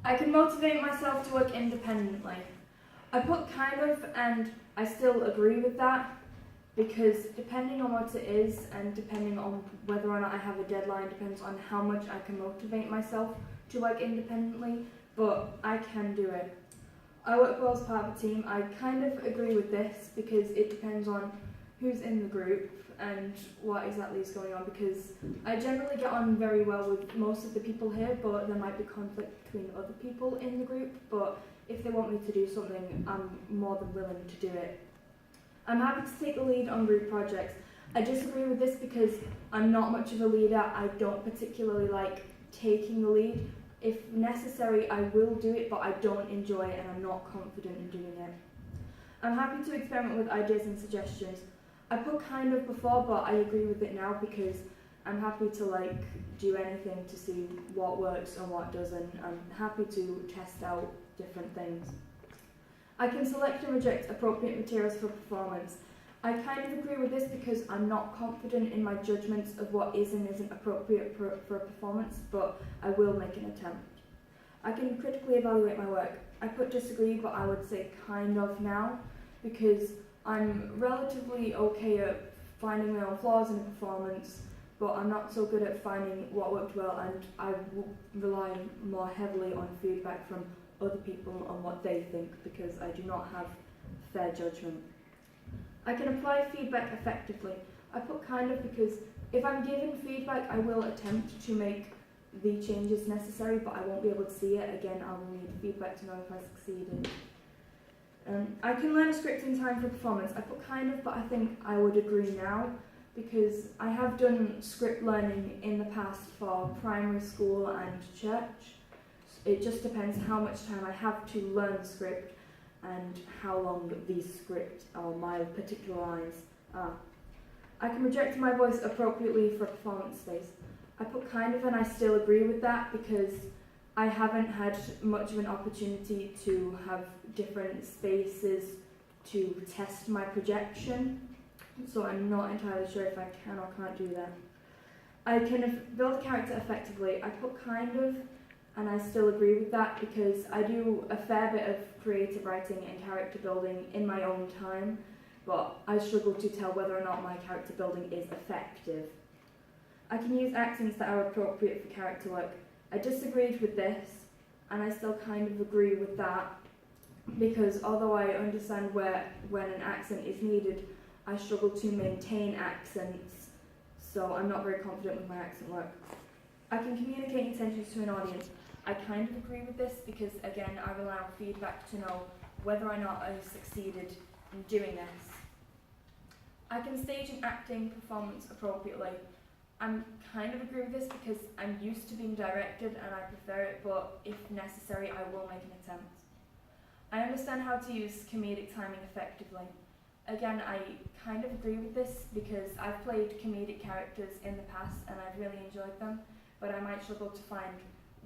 I can motivate myself to work independently. I put kind of, and I still agree with that, because depending on what it is and depending on whether or not I have a deadline depends on how much I can motivate myself to work independently, but I can do it. I work well as part of a team. I kind of agree with this because it depends on who's in the group and what exactly is going on, because I generally get on very well with most of the people here, but there might be conflict between other people in the group, but if they want me to do something, I'm more than willing to do it. I'm happy to take the lead on group projects. I disagree with this because I'm not much of a leader. I don't particularly like taking the lead. If necessary, I will do it, but I don't enjoy it and I'm not confident in doing it. I'm happy to experiment with ideas and suggestions. I put kind of before, but I agree with it now because I'm happy to do anything to see what works and what doesn't. I'm happy to test out different things. I can select and reject appropriate materials for performance. I kind of agree with this because I'm not confident in my judgments of what is and isn't appropriate for a performance, but I will make an attempt. I can critically evaluate my work. I put disagree, but I would say kind of now, because I'm relatively okay at finding my own flaws in a performance, but I'm not so good at finding what worked well, and I rely more heavily on feedback from other people on what they think, because I do not have fair judgment. I can apply feedback effectively. I put kind of because if I'm given feedback, I will attempt to make the changes necessary, but I won't be able to see it. Again, I will need feedback to know if I succeeded. I can learn a script in time for performance. I put kind of, but I think I would agree now, because I have done script learning in the past for primary school and church. It just depends how much time I have to learn the script and how long the script or my particular lines are. I can project my voice appropriately for performance space. I put kind of, and I still agree with that because I haven't had much of an opportunity to have different spaces to test my projection, so I'm not entirely sure if I can or can't do that. I can build a character effectively. I put kind of, and I still agree with that because I do a fair bit of creative writing and character building in my own time, but I struggle to tell whether or not my character building is effective. I can use accents that are appropriate for character work. I disagreed with this, and I still kind of agree with that, because although I understand when an accent is needed, I struggle to maintain accents, so I'm not very confident with my accent work. I can communicate intentions to an audience. I kind of agree with this because, again, I rely on feedback to know whether or not I succeeded in doing this. I can stage an acting performance appropriately. I'm kind of agree with this because I'm used to being directed and I prefer it, but if necessary, I will make an attempt. I understand how to use comedic timing effectively. Again, I kind of agree with this because I've played comedic characters in the past and I've really enjoyed them, but I might struggle to find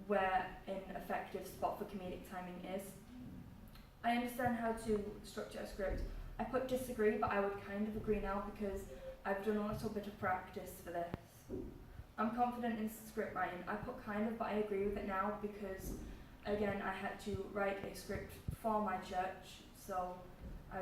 where an effective spot for comedic timing is. I understand how to structure a script. I put disagree, but I would kind of agree now because I've done a little bit of practice for this. I'm confident in script writing. I put kind of, but I agree with it now because, again, I had to write a script for my church, so I've